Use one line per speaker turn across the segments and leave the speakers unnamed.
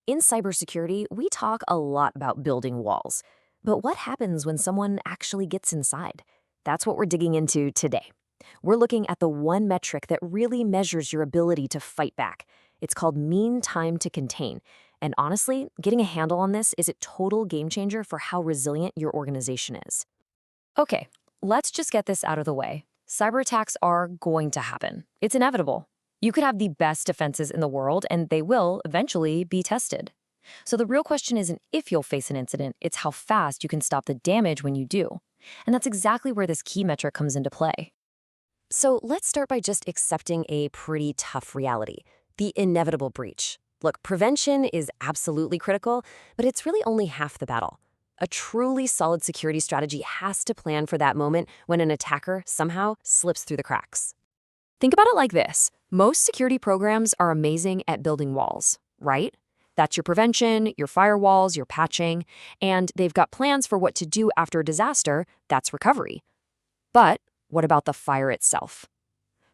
In cybersecurity, we talk a lot about building walls. But what happens when someone actually gets inside? That's what we're digging into today. We're looking at the one metric that really measures your ability to fight back. It's called mean time to contain. And honestly, getting a handle on this is a total game changer for how resilient your organization is. Okay, let's just get this out of the way. Cyber attacks are going to happen. It's inevitable. You could have the best defenses in the world, and they will eventually be tested. So the real question isn't if you'll face an incident, it's how fast you can stop the damage when you do. And that's exactly where this key metric comes into play. So let's start by just accepting a pretty tough reality, the inevitable breach. Look, prevention is absolutely critical, but it's really only half the battle. A truly solid security strategy has to plan for that moment when an attacker somehow slips through the cracks. Think about it like this. Most security programs are amazing at building walls, right? That's your prevention, your firewalls, your patching, and they've got plans for what to do after a disaster. That's recovery. But what about the fire itself?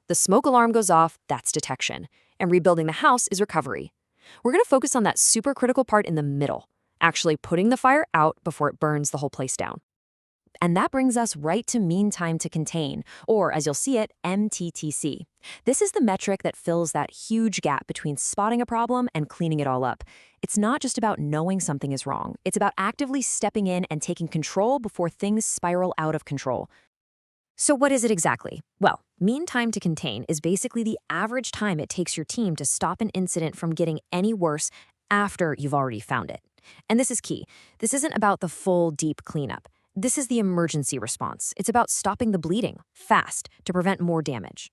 The smoke alarm goes off, that's detection, and rebuilding the house is recovery. We're going to focus on that super critical part in the middle, actually putting the fire out before it burns the whole place down. And that brings us right to mean time to contain, or as you'll see it, MTTC. This is the metric that fills that huge gap between spotting a problem and cleaning it all up. It's not just about knowing something is wrong. It's about actively stepping in and taking control before things spiral out of control. So what is it exactly? Well, mean time to contain is basically the average time it takes your team to stop an incident from getting any worse after you've already found it. And this is key. This isn't about the full, deep cleanup. This is the emergency response. It's about stopping the bleeding, fast, to prevent more damage.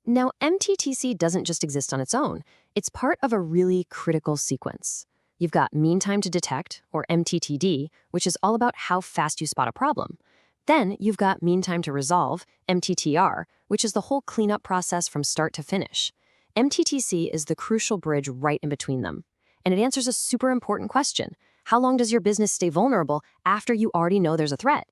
Now, MTTC doesn't just exist on its own. It's part of a really critical sequence. You've got mean time to detect, or MTTD, which is all about how fast you spot a problem. Then you've got mean time to resolve, MTTR, which is the whole cleanup process from start to finish. MTTC is the crucial bridge right in between them. And it answers a super important question. How long does your business stay vulnerable after you already know there's a threat?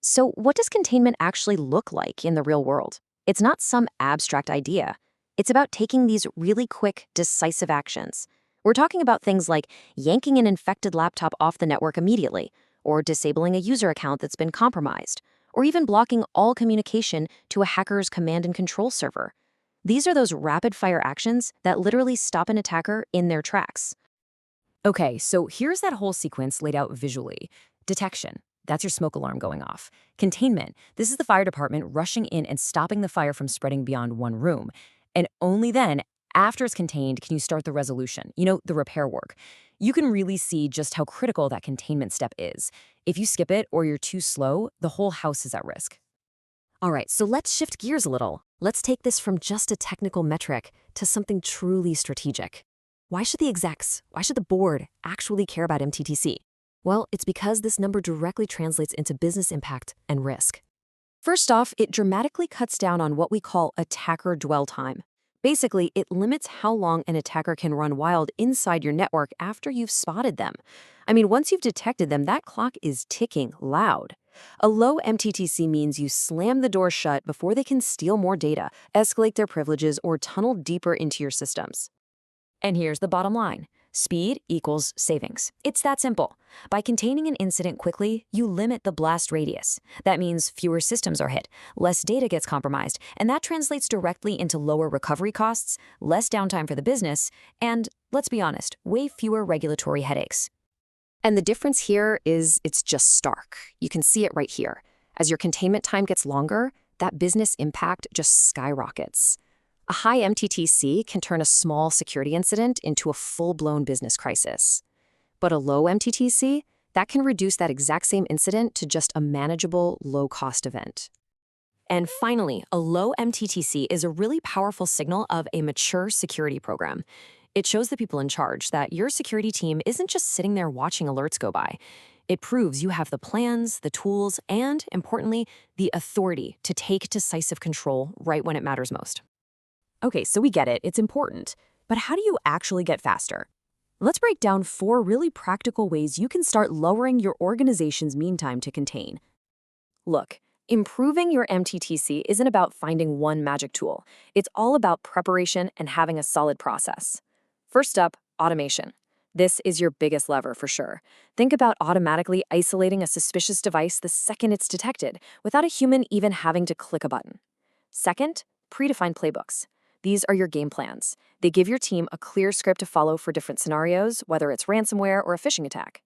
So what does containment actually look like in the real world? It's not some abstract idea. It's about taking these really quick, decisive actions. We're talking about things like yanking an infected laptop off the network immediately, or disabling a user account that's been compromised, or even blocking all communication to a hacker's command and control server. These are those rapid-fire actions that literally stop an attacker in their tracks. Okay, so here's that whole sequence laid out visually. Detection. That's your smoke alarm going off. Containment. This is the fire department rushing in and stopping the fire from spreading beyond one room. And only then, after it's contained, can you start the resolution, the repair work. You can really see just how critical that containment step is. If you skip it or you're too slow, the whole house is at risk. All right, so let's shift gears a little. Let's take this from just a technical metric to something truly strategic. Why should the execs, why should the board actually care about MTTC? Well, it's because this number directly translates into business impact and risk. First off, it dramatically cuts down on what we call attacker dwell time. Basically, it limits how long an attacker can run wild inside your network after you've spotted them. Once you've detected them, that clock is ticking loud. A low MTTC means you slam the door shut before they can steal more data, escalate their privileges, or tunnel deeper into your systems. And here's the bottom line. Speed equals savings. It's that simple. By containing an incident quickly, you limit the blast radius. That means fewer systems are hit, less data gets compromised, and that translates directly into lower recovery costs, less downtime for the business, and, let's be honest, way fewer regulatory headaches. And the difference here is it's just stark. You can see it right here. As your containment time gets longer, that business impact just skyrockets. A high MTTC can turn a small security incident into a full-blown business crisis. But a low MTTC, that can reduce that exact same incident to just a manageable, low-cost event. And finally, a low MTTC is a really powerful signal of a mature security program. It shows the people in charge that your security team isn't just sitting there watching alerts go by. It proves you have the plans, the tools, and, importantly, the authority to take decisive control right when it matters most. Okay, so we get it, it's important. But how do you actually get faster? Let's break down 4 really practical ways you can start lowering your organization's mean time to contain. Look, improving your MTTC isn't about finding one magic tool. It's all about preparation and having a solid process. First up, automation. This is your biggest lever for sure. Think about automatically isolating a suspicious device the second it's detected, without a human even having to click a button. Second, predefined playbooks. These are your game plans. They give your team a clear script to follow for different scenarios, whether it's ransomware or a phishing attack.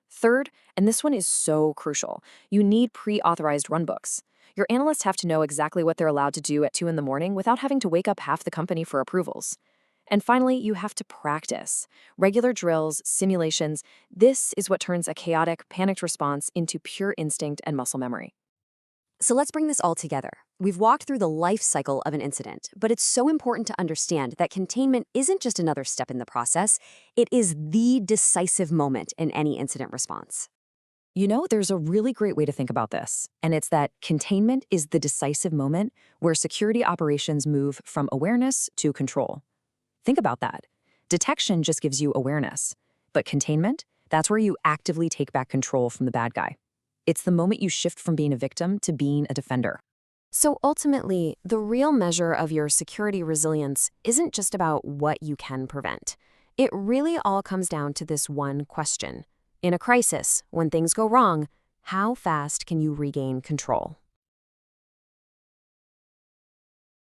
Third, and this one is so crucial, you need pre-authorized runbooks. Your analysts have to know exactly what they're allowed to do at 2 in the morning without having to wake up half the company for approvals. And finally, you have to practice. Regular drills, simulations, this is what turns a chaotic, panicked response into pure instinct and muscle memory.
So let's bring this all together. We've walked through the life cycle of an incident, but it's so important to understand that containment isn't just another step in the process, it is the decisive moment in any incident response.
You know, there's a really great way to think about this, and it's that containment is the decisive moment where security operations move from awareness to control. Think about that. Detection just gives you awareness, but containment, that's where you actively take back control from the bad guy. It's the moment you shift from being a victim to being a defender.
So ultimately, the real measure of your security resilience isn't just about what you can prevent. It really all comes down to this one question. In a crisis, when things go wrong, how fast can you regain control?